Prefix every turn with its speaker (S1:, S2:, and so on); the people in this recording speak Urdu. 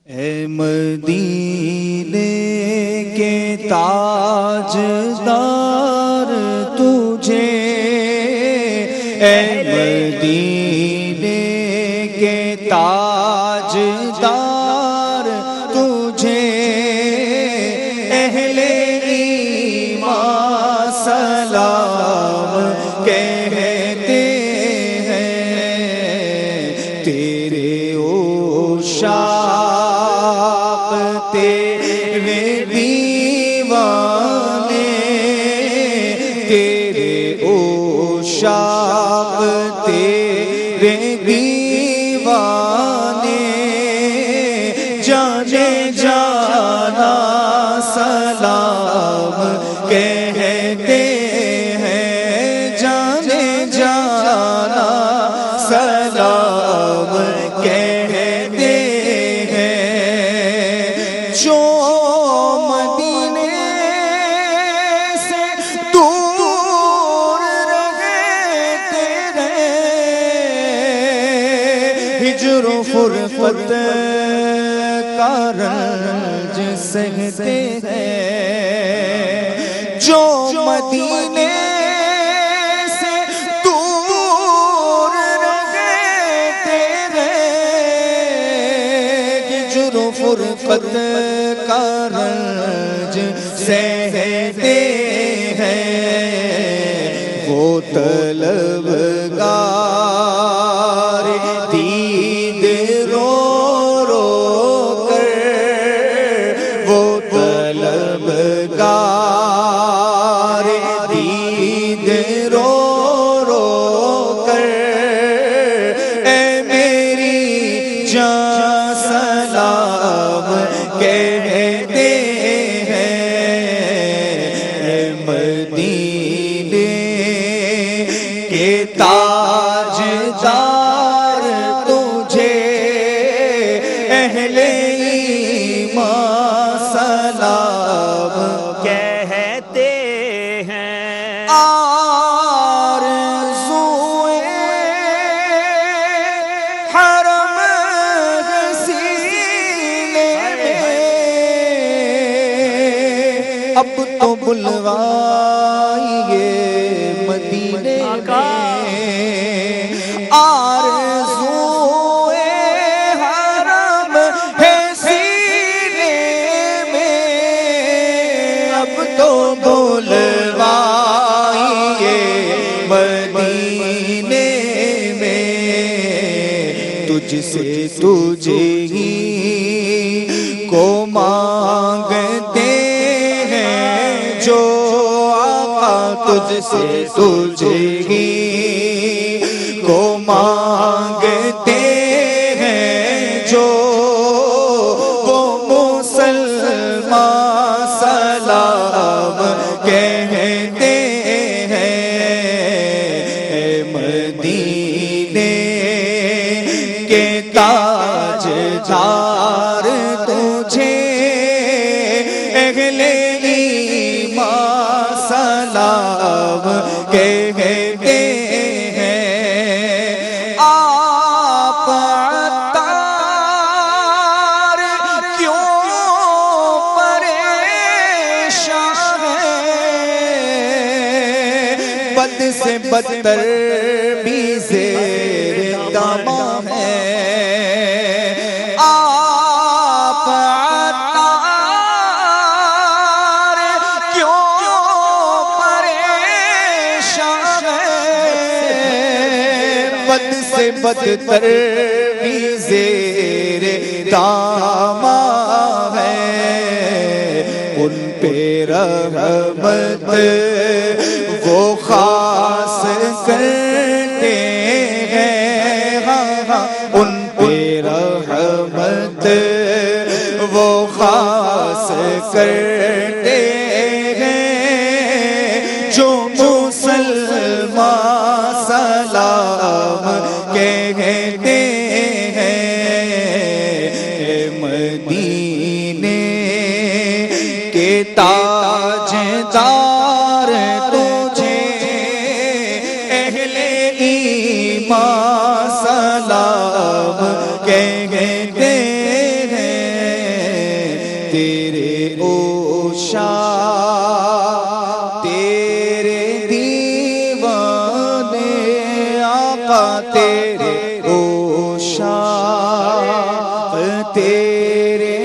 S1: اے مدینے کے تاجدار تجھے، اے مدینے کے تاجدار تجھے، اہل ایمان سلام کہتے ہیں، تیرے عشاق تیرے دیوانے، تیرے عشاق تیرے دیوانے، جانے جانا سلام کہتے ہیں، جانے جانا سلام کہتے ہیں، جو مدینے سے دور رہتے رہے، ہجر و فرقت کا رنج سہتے ہیں، جو مدینے سے دور رہتے رہے، ہجر و فرقت کا رنج سہتے ہیں، وہ طلبگار دید رو رو کر، وہ طلبگار دید رو رو کر، اے میری جان سلام کہتے ہیں، اے مدینے کے تاجدار تجھے، اہل ایمان سلام
S2: کہتے ہیں۔
S1: آرزوئے حرم ہے سینے میں، اب تو بلوائیے مدینے میں، آرزوئے حرم ہے سینے میں، اب تو بلوائیے مدینے میں، تجھ سے تجھے ہی کو مانگتے ہیں، جو آقا تجھ سے تجھے ہی کو مانگتے ہیں، جو وہ مسلمان سلام کہتے ہیں، اے مدینے کے تاجدار تجھے، اہل ایمان سلام کہتے ہیں، آپ عطار کیوں پریشان ہیں، بد سے بدتر بھی زیر دامہ ہے، آپ عطار کیوں پریشان ہیں، بد سے بدتر بھی زیر دامہ ہے، ان پہ رحمت وہ خاص کرتے ہیں، ان پہ رحمت وہ خاص کرتے ہیں، جو مسلمان سلام کہتے ہیں، اے مدینے کے تاجدار تجھے، اہل ایمان سلام کہتے ہیں۔ تیرے اوشا تیرے دیوانے آقا تیرے اوشا تیرے